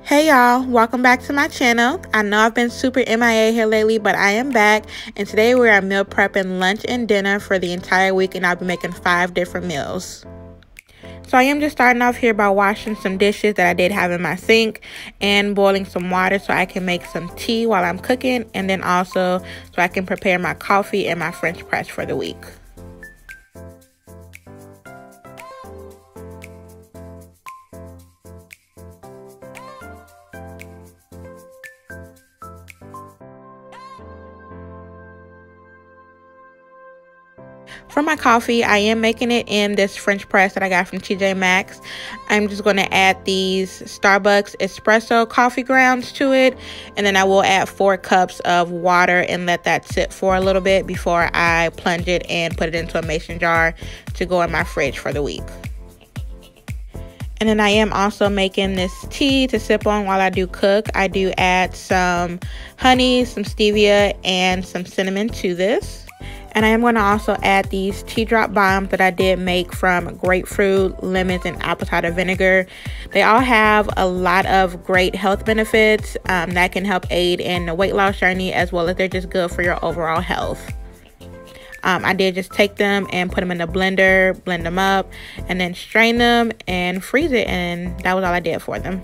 Hey y'all, welcome back to my channel. I know I've been super MIA here lately, but I am back, and today we are meal prepping lunch and dinner for the entire week, and I'll be making 5 different meals. So I am just starting off here by washing some dishes that I did have in my sink and boiling some water so I can make some tea while I'm cooking, and then also so I can prepare my coffee and my French press for the week. For my coffee, I am making it in this French press that I got from TJ Maxx. I'm just going to add these Starbucks espresso coffee grounds to it, and then I will add 4 cups of water and let that sit for a little bit before I plunge it and put it into a mason jar to go in my fridge for the week. And then I am also making this tea to sip on while I do cook. I do add some honey, some stevia, and some cinnamon to this. And I am going to also add these tea drop bombs that I did make from grapefruit, lemons, and apple cider vinegar. They all have a lot of great health benefits that can help aid in the weight loss journey, as well as they're just good for your overall health. I did just take them and put them in the blender, blend them up, and then strain them and freeze it, and that was all I did for them.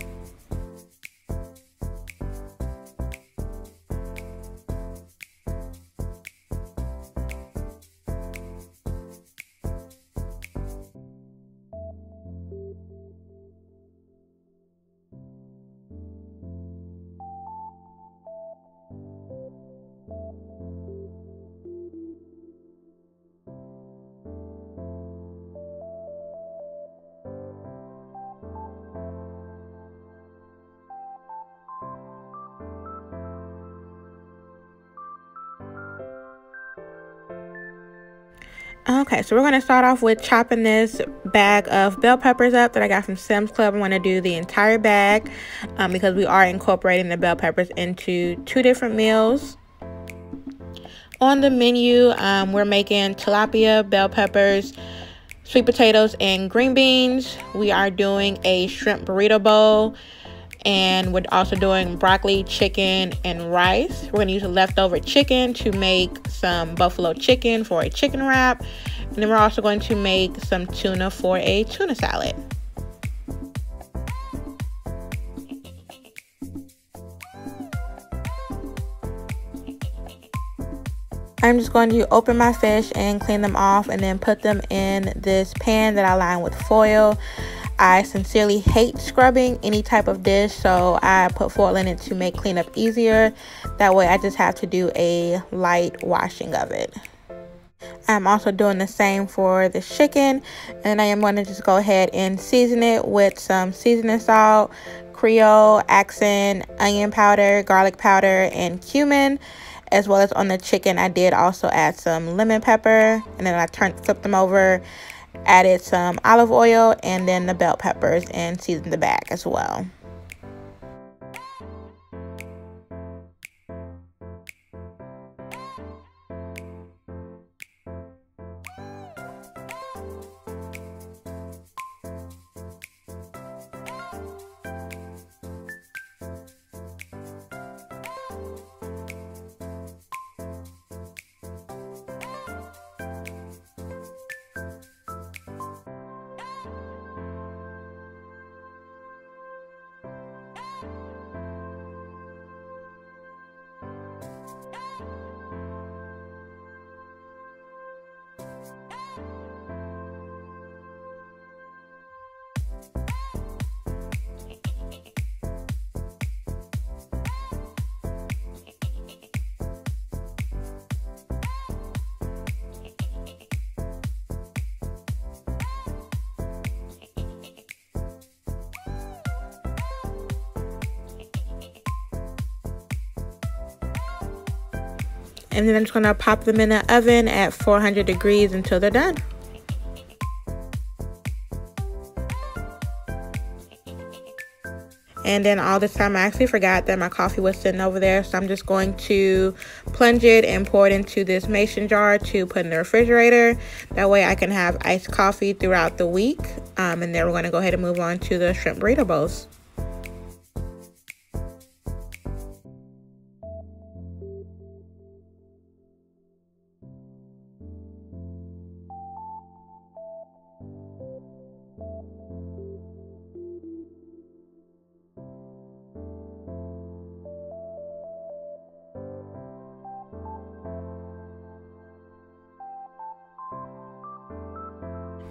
Okay, so we're going to start off with chopping this bag of bell peppers up that I got from Sam's Club. I'm going to do the entire bag because we are incorporating the bell peppers into 2 different meals. On the menu, we're making tilapia, bell peppers, sweet potatoes, and green beans. We are doing a shrimp burrito bowl, and we're also doing broccoli, chicken, and rice. We're going to use the leftover chicken to make some buffalo chicken for a chicken wrap. And then we're also going to make some tuna for a tuna salad. I'm just going to open my fish and clean them off and then put them in this pan that I line with foil. I sincerely hate scrubbing any type of dish, so I put foil in it to make cleanup easier. That way I just have to do a light washing of it. I'm also doing the same for the chicken, and I am going to just go ahead and season it with some seasoning salt, Creole, accent, onion powder, garlic powder, and cumin. As well as on the chicken, I did also add some lemon pepper, and then I flipped them over, added some olive oil, and then the bell peppers, and seasoned the bag as well. And then I'm just going to pop them in the oven at 400 degrees until they're done. And then all this time I actually forgot that my coffee was sitting over there, so I'm just going to plunge it and pour it into this mason jar to put in the refrigerator. That way I can have iced coffee throughout the week. And then we're going to go ahead and move on to the shrimp burrito bowls.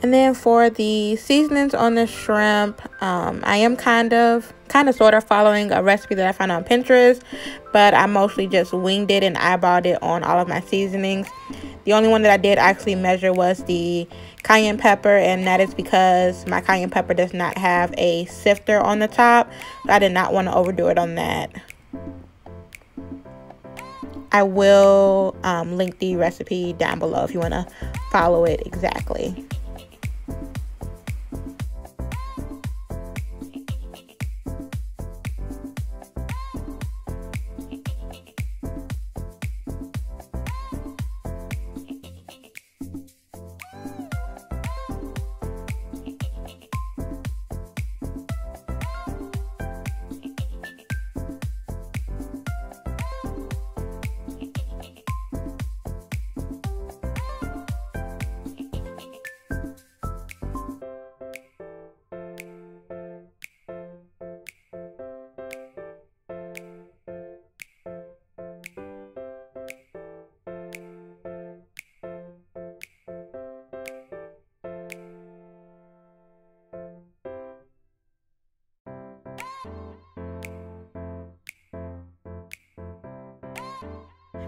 And then for the seasonings on the shrimp, I am kind of sort of following a recipe that I found on Pinterest, but I mostly just winged it and eyeballed it on all of my seasonings. The only one that I did actually measure was the cayenne pepper, and that is because my cayenne pepper does not have a sifter on the top, so I did not want to overdo it on that. I will link the recipe down below if you want to follow it exactly.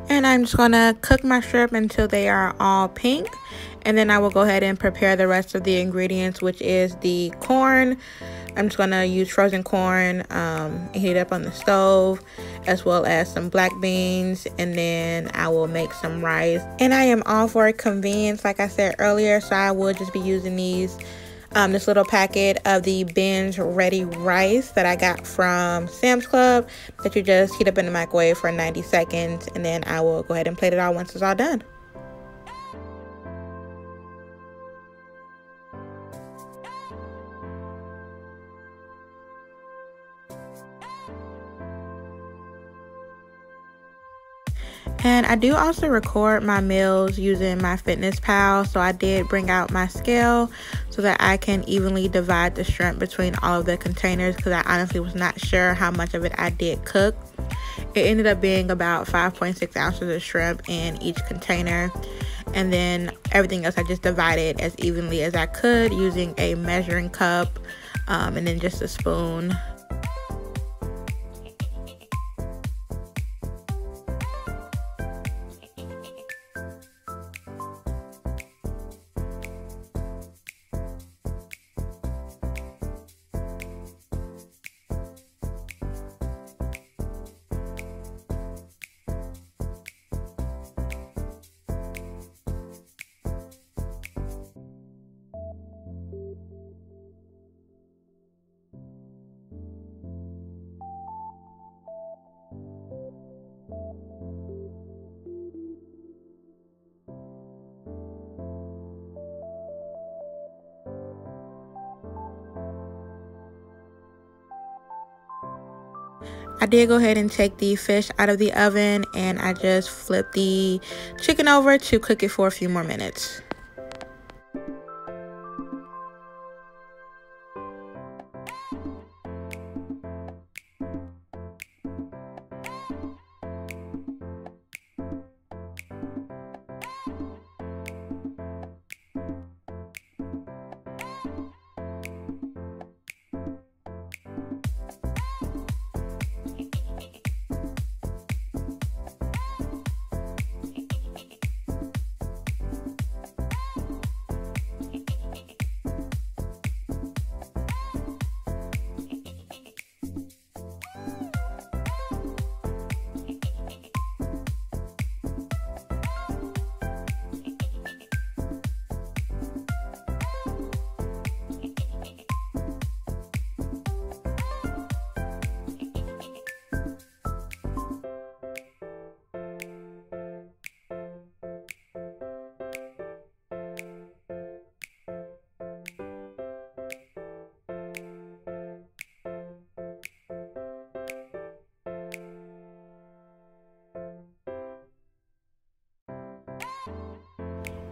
And I'm just gonna cook my shrimp until they are all pink, and then I will go ahead and prepare the rest of the ingredients, which is the corn. I'm just gonna use frozen corn, and heat it up on the stove, as well as some black beans, and then I will make some rice. And I am all for convenience, like I said earlier, so I will just be using this little packet of the binge ready rice that I got from Sam's Club that you just heat up in the microwave for 90 seconds, and then I will go ahead and plate it all once it's all done. And I do also record my meals using MyFitnessPal, so I did bring out my scale so that I can evenly divide the shrimp between all of the containers, because I honestly was not sure how much of it I did cook. It ended up being about 5.6 ounces of shrimp in each container, and then everything else I just divided as evenly as I could using a measuring cup, and then just a spoon. I did go ahead and take the fish out of the oven, and I just flipped the chicken over to cook it for a few more minutes.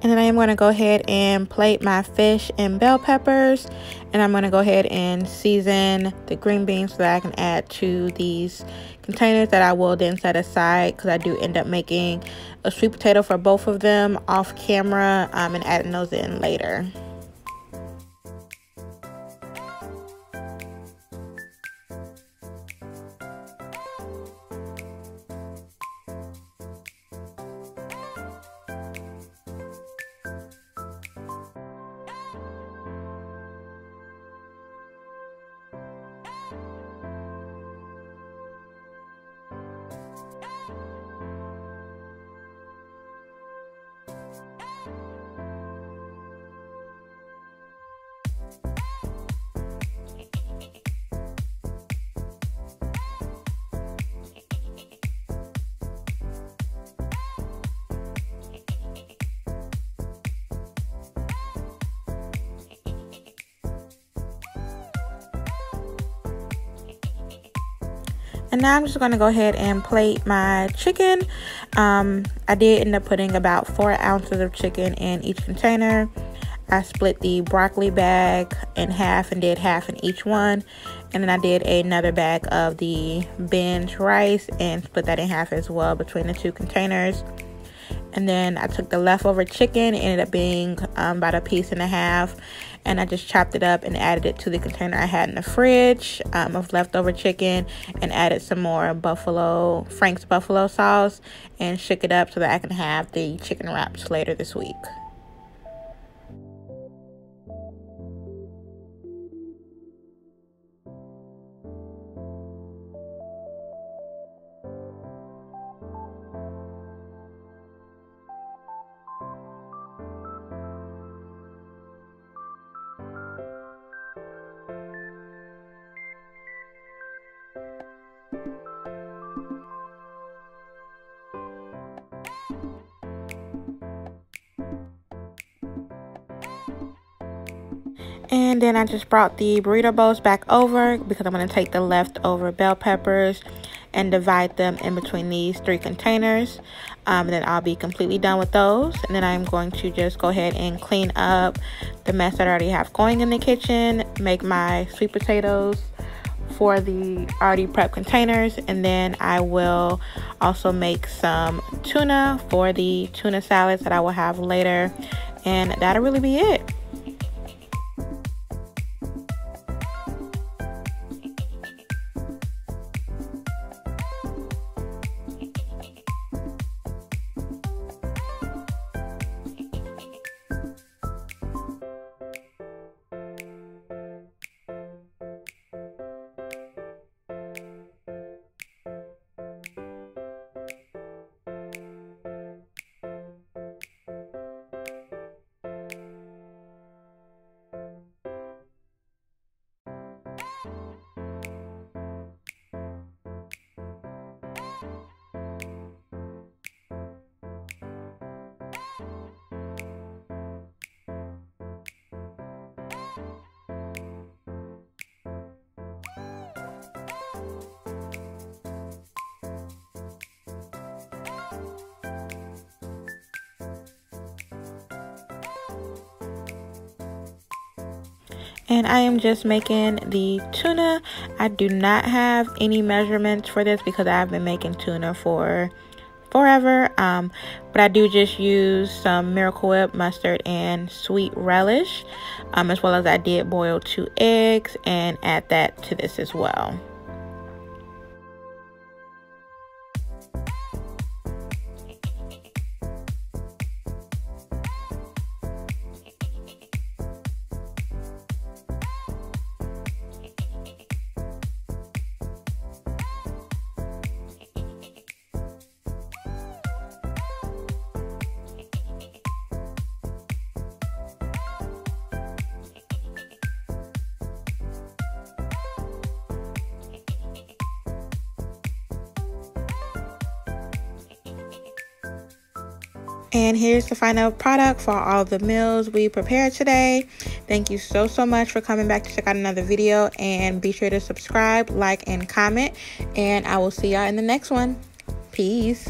And then I am going to go ahead and plate my fish and bell peppers. And I'm going to go ahead and season the green beans so that I can add to these containers that I will then set aside, because I do end up making a sweet potato for both of them off camera, and adding those in later. And now I'm just going to go ahead and plate my chicken. I did end up putting about 4 ounces of chicken in each container. I split the broccoli bag in half and did half in each one. And then I did another bag of the binge rice and split that in half as well between the 2 containers. And then I took the leftover chicken, it ended up being about 1.5 pieces, and I just chopped it up and added it to the container I had in the fridge of leftover chicken, and added some more Frank's buffalo sauce, and shook it up so that I can have the chicken wraps later this week. And then I just brought the burrito bowls back over because I'm going to take the leftover bell peppers and divide them in between these 3 containers. And then I'll be completely done with those. And then I'm going to just go ahead and clean up the mess that I already have going in the kitchen, make my sweet potatoes for the already prepped containers, and then I will also make some tuna for the tuna salads that I will have later, and that'll really be it. And I am just making the tuna. I do not have any measurements for this because I've been making tuna for forever. But I do just use some Miracle Whip, mustard, and sweet relish. As well as I did boil 2 eggs and add that to this as well. And here's the final product for all the meals we prepared today. Thank you so much for coming back to check out another video, and be sure to subscribe, like, and comment, and I will see y'all in the next one. Peace.